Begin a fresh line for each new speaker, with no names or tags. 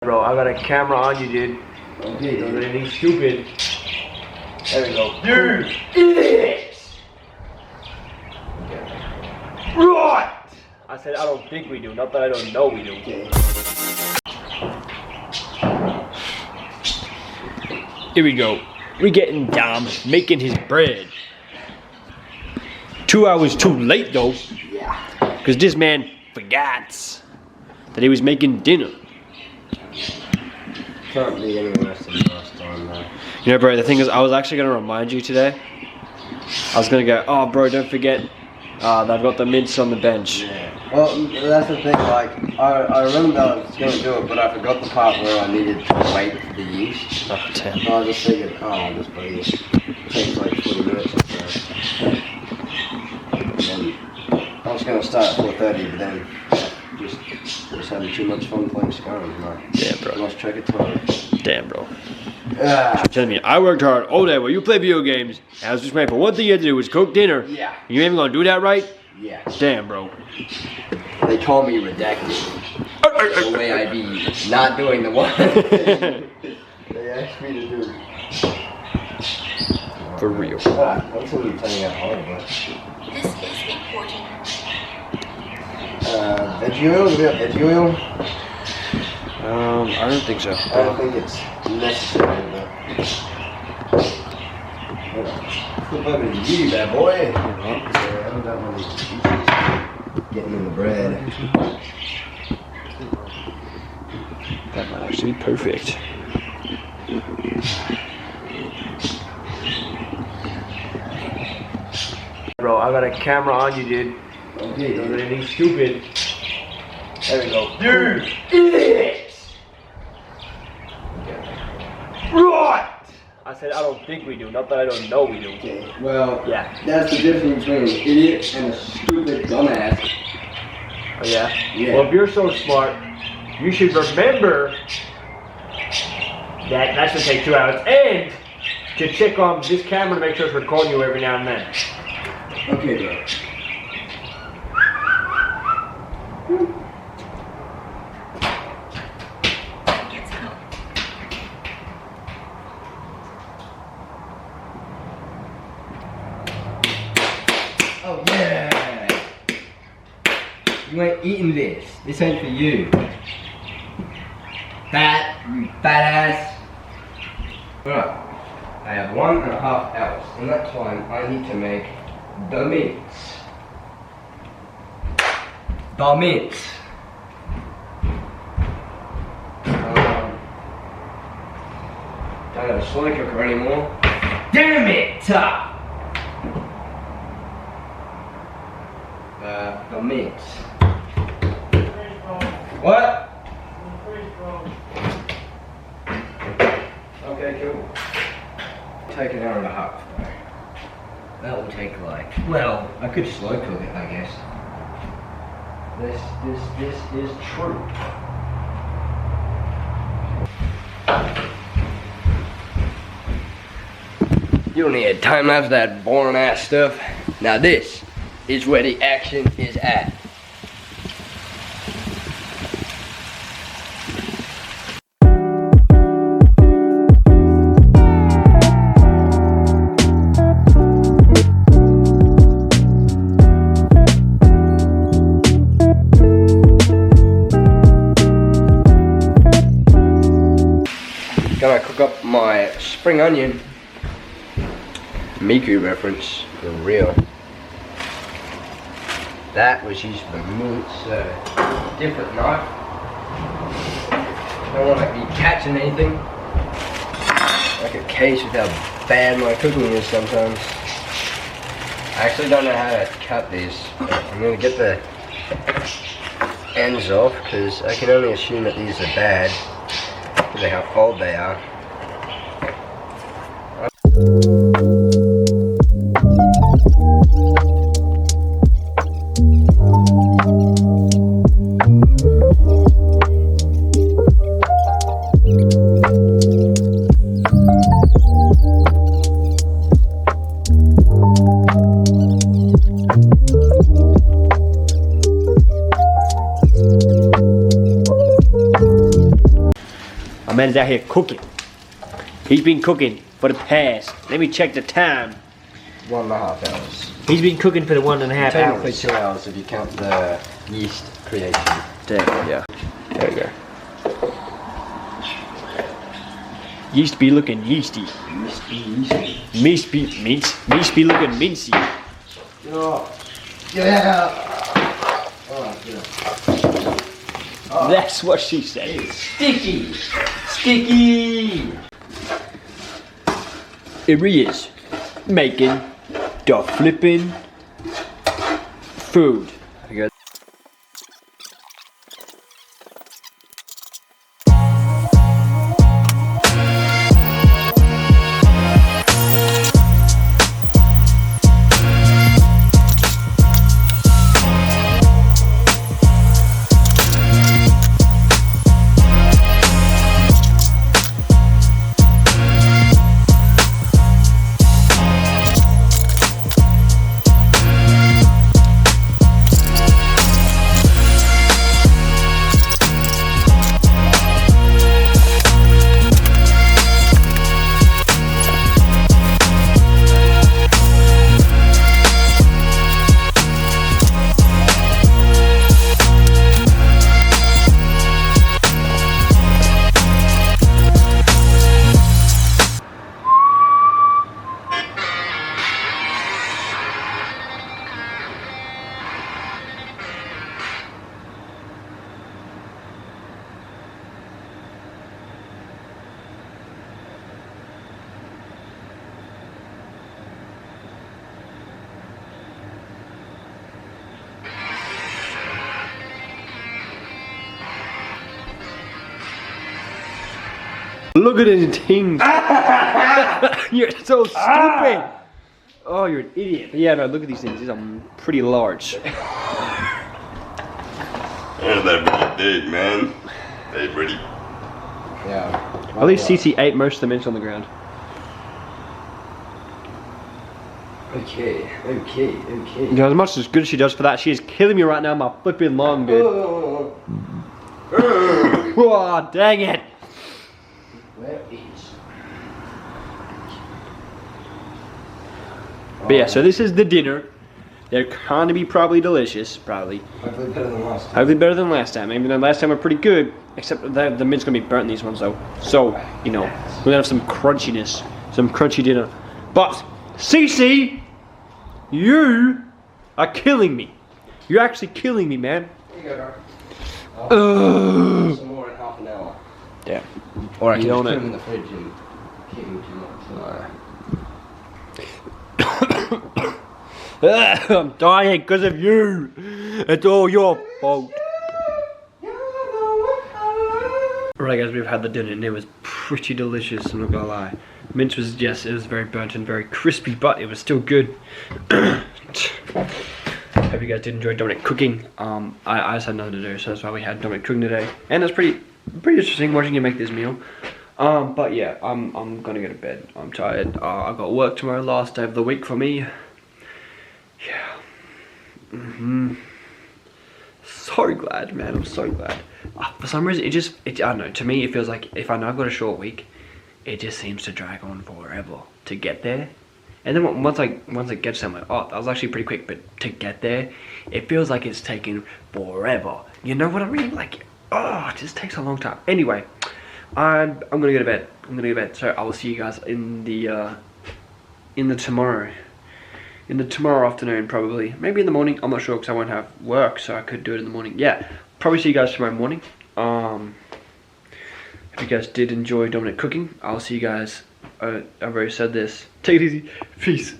Bro, I got a camera on you, dude.
Okay,
Don't do anything stupid. There we go.
You
idiots! Right! I said I don't think we do, not that I don't know we do.
Okay.
Here we go. We getting Dom making his bread. 2 hours too late though.
Yeah.
Because this man forgot that he was making dinner.
Can't be any worse than last time though.
You know, bro, the thing is, I was actually going to remind you today. I was going to go, oh, bro, don't forget that I've got the mints on the bench.
Yeah. Well, that's the thing, like, I remember I was going to do it, but I forgot the part where I needed to wait for the yeast.
Oh, damn.
So I just figured, oh, I'll just wait. It takes like 40 minutes or so. And then I was going to start at 4:30, but then just having too much fun playing scarring.
Yeah, bro.
Lost track of time.
Damn, bro.
Ah.
You're telling me I worked hard all day while you play video games. I was just waiting for one thing you had to do was cook dinner.
Yeah.
You ain't even gonna do that right?
Yeah.
Damn, bro.
They call me redacted. The way I be not doing the one they asked me to do.
For real.
Ah, I'm totally turning out horrible.
This is important.
Veggie oil? Do we have veggie oil?
I don't think so.
I don't think it's necessary though. Flip over to you, bad boy. I haven't got one of these pieces getting in the bread.
That might actually be perfect. Bro, I got a camera on you, dude.
Okay,
Don't do anything stupid. There we go.
You
idiots! Right! I said I don't think we do, not that I don't know we do.
Okay, well,
Yeah.
that's the difference between an idiot and a stupid dumbass.
Oh yeah?
Yeah.
Well, if you're so smart, you should remember that that should take 2 hours and to check on this camera to make sure it's recording you every now and then.
Okay, bro.
Let's go.
Oh yeah! You ain't eating this. This ain't for you. You fat ass. Right. I have 1.5 hours. In that time, I need to make the mints. The mints. Don't have a slow cooker anymore. Damn it! The mints. What? Okay, cool. Take 1.5 hours though. That will take like, well, I could slow cook it, I guess. This is true. You don't need a time lapse of that boring ass stuff. Now this is where the action is at. Gonna cook up my spring onion. Miku reference, for real. That was used for mince, different knife. Don't want to be catching anything. Like a case with how bad my cooking is sometimes. I actually don't know how to cut these. But I'm gonna get the ends off because I can only assume that these are bad because of how old they are.
My man is out here cooking. He's been cooking for the past. Let me check the time.
1.5 hours.
He's been cooking for the 1.5
Technically
hours.
2 hours if you count the yeast creation.
Damn, yeah. There you go. Yeast be looking yeasty. Meat be looking mincy.
Oh. Yeah. Oh, yeah.
That's what she said.
Sticky. Sticky.
Here he is, making the flipping food. Look at his things. You're so stupid. Oh, you're an idiot. But yeah, no, look at these things. These are pretty large.
Yeah, they're pretty big, man. They pretty.
Yeah.
At least CC ate most of the mints on the ground.
Okay.
You know, as much as good as she does for that, she is killing me right now. My flipping lung, dude. Oh, dang it.
Where is?
But yeah, so this is the dinner. They're gonna be probably delicious, probably.
Hopefully better than last time.
Hopefully better than last time. Even though last time were pretty good, except the mint's gonna be burnt in these ones though. So, you know, we're gonna have some crunchiness, some crunchy dinner. But, Cece, you are killing me. You're actually killing me, man.
Here you go, Dar. Some more in half an hour.
Damn.
Or I can
You
just
don't
put
know.
them in the fridge and keep them too much.
I'm dying because of you. It's all your fault. Right guys, we've had the dinner and it was pretty delicious, I'm not gonna lie. Mint was, yes, it was very burnt and very crispy, but it was still good. Hope you guys did enjoy Dominic cooking. I just had nothing to do, so that's why we had Dominic cooking today. And it's pretty interesting watching you make this meal. But yeah, I'm gonna go to bed. I'm tired. I got work tomorrow, last day of the week for me. Yeah. So glad, man. I'm so glad. For some reason, I don't know. To me, it feels like if I know I've got a short week, it just seems to drag on forever to get there. And then once I get somewhere, oh, that was actually pretty quick. But to get there, it feels like it's taking forever. You know what I mean? Like, oh, it just takes a long time. Anyway, I'm gonna go to bed. So I will see you guys in the tomorrow. In the tomorrow afternoon, probably. Maybe in the morning. I'm not sure because I won't have work, so I could do it in the morning. Yeah, probably see you guys tomorrow morning. If you guys did enjoy Dominic cooking, I'll see you guys. I've already said this. Take it easy. Peace.